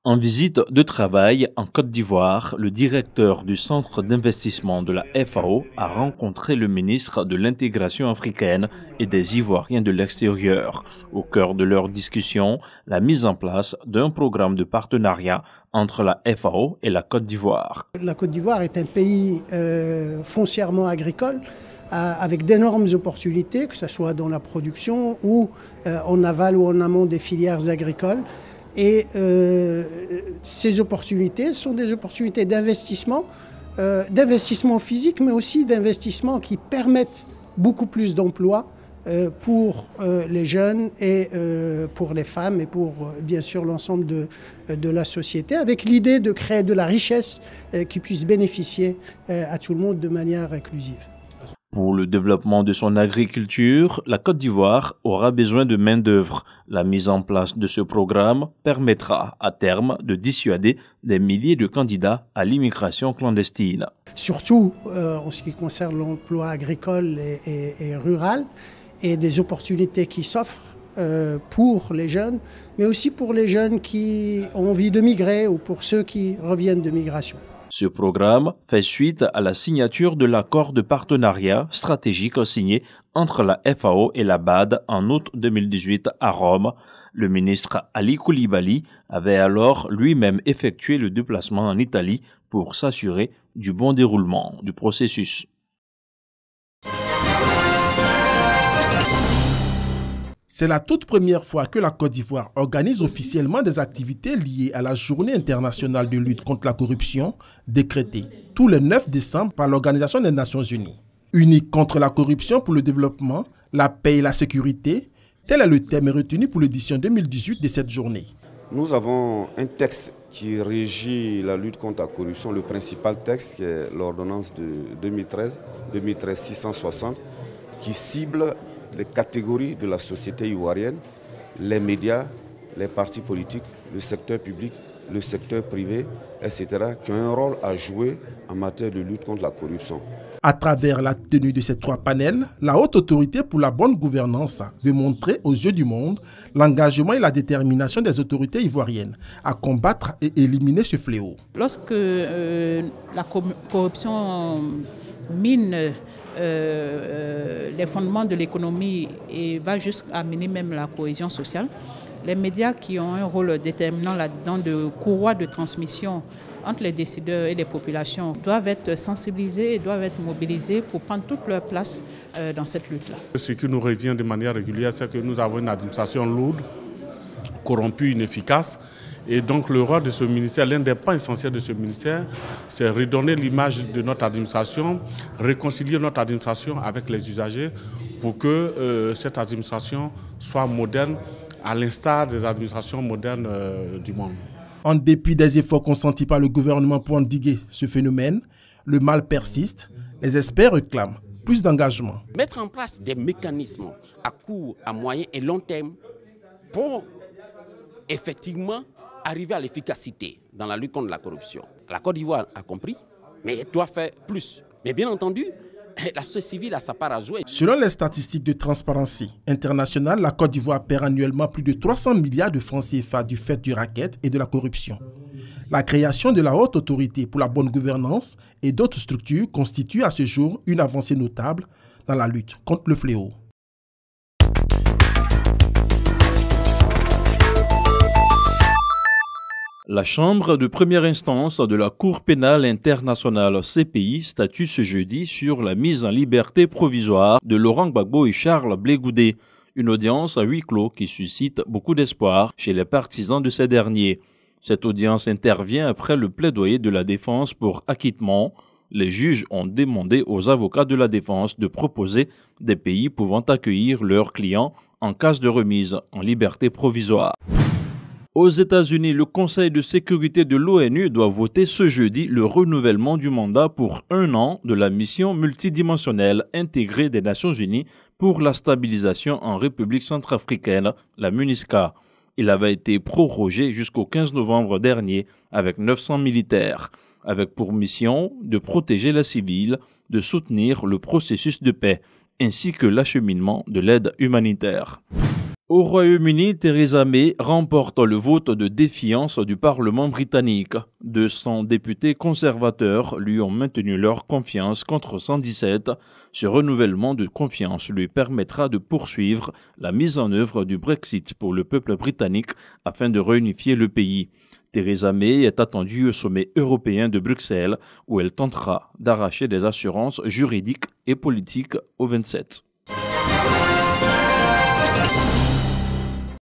En visite de travail en Côte d'Ivoire, le directeur du centre d'investissement de la FAO a rencontré le ministre de l'intégration africaine et des Ivoiriens de l'extérieur. Au cœur de leur discussion, la mise en place d'un programme de partenariat entre la FAO et la Côte d'Ivoire. La Côte d'Ivoire est un pays foncièrement agricole avec d'énormes opportunités, que ce soit dans la production ou en aval ou en amont des filières agricoles. Et ces opportunités sont des opportunités d'investissement physique, mais aussi d'investissement qui permettent beaucoup plus d'emplois pour les jeunes et pour les femmes et pour bien sûr l'ensemble de la société, avec l'idée de créer de la richesse qui puisse bénéficier à tout le monde de manière inclusive. Pour le développement de son agriculture, la Côte d'Ivoire aura besoin de main-d'œuvre. La mise en place de ce programme permettra à terme de dissuader des milliers de candidats à l'immigration clandestine. Surtout en ce qui concerne l'emploi agricole et rural et des opportunités qui s'offrent pour les jeunes, mais aussi pour les jeunes qui ont envie de migrer ou pour ceux qui reviennent de migration. Ce programme fait suite à la signature de l'accord de partenariat stratégique signé entre la FAO et la BAD en août 2018 à Rome. Le ministre Ali Koulibaly avait alors lui-même effectué le déplacement en Italie pour s'assurer du bon déroulement du processus. C'est la toute première fois que la Côte d'Ivoire organise officiellement des activités liées à la Journée internationale de lutte contre la corruption, décrétée tous les 9 décembre par l'Organisation des Nations Unies. Unique contre la corruption pour le développement, la paix et la sécurité, tel est le thème retenu pour l'édition 2018 de cette journée. Nous avons un texte qui régit la lutte contre la corruption, le principal texte qui est l'ordonnance de 2013-660, qui cible les catégories de la société ivoirienne, les médias, les partis politiques, le secteur public, le secteur privé, etc., qui ont un rôle à jouer en matière de lutte contre la corruption. À travers la tenue de ces 3 panels, la Haute Autorité pour la bonne gouvernance veut montrer aux yeux du monde l'engagement et la détermination des autorités ivoiriennes à combattre et éliminer ce fléau. Lorsque la corruption mine les fondements de l'économie et va jusqu'à mener même la cohésion sociale, les médias qui ont un rôle déterminant là-dedans de courroie de transmission entre les décideurs et les populations doivent être sensibilisés et doivent être mobilisés pour prendre toute leur place dans cette lutte-là. Ce qui nous revient de manière régulière, c'est que nous avons une administration lourde, corrompue, inefficace. Et donc le rôle de ce ministère, l'un des points essentiels de ce ministère, c'est redonner l'image de notre administration, réconcilier notre administration avec les usagers pour que cette administration soit moderne à l'instar des administrations modernes du monde. En dépit des efforts consentis par le gouvernement pour endiguer ce phénomène, le mal persiste. Les experts réclament plus d'engagement. Mettre en place des mécanismes à court, à moyen et long terme pour effectivement arriver à l'efficacité dans la lutte contre la corruption. La Côte d'Ivoire a compris, mais elle doit faire plus. Mais bien entendu, la société civile a sa part à jouer. Selon les statistiques de Transparency International, la Côte d'Ivoire perd annuellement plus de 300 milliards de francs CFA du fait du racket et de la corruption. La création de la Haute Autorité pour la bonne gouvernance et d'autres structures constitue à ce jour une avancée notable dans la lutte contre le fléau. La Chambre de première instance de la Cour pénale internationale CPI statue ce jeudi sur la mise en liberté provisoire de Laurent Gbagbo et Charles Blé Goudé, une audience à huis clos qui suscite beaucoup d'espoir chez les partisans de ces derniers. Cette audience intervient après le plaidoyer de la défense pour acquittement. Les juges ont demandé aux avocats de la défense de proposer des pays pouvant accueillir leurs clients en cas de remise en liberté provisoire. Aux États-Unis, le Conseil de sécurité de l'ONU doit voter ce jeudi le renouvellement du mandat pour 1 an de la mission multidimensionnelle intégrée des Nations Unies pour la stabilisation en République centrafricaine, la MINUSCA. Il avait été prorogé jusqu'au 15 novembre dernier avec 900 militaires, avec pour mission de protéger les civils, de soutenir le processus de paix, ainsi que l'acheminement de l'aide humanitaire. Au Royaume-Uni, Theresa May remporte le vote de défiance du Parlement britannique. 200 députés conservateurs lui ont maintenu leur confiance contre 117. Ce renouvellement de confiance lui permettra de poursuivre la mise en œuvre du Brexit pour le peuple britannique afin de réunifier le pays. Theresa May est attendue au sommet européen de Bruxelles où elle tentera d'arracher des assurances juridiques et politiques aux 27.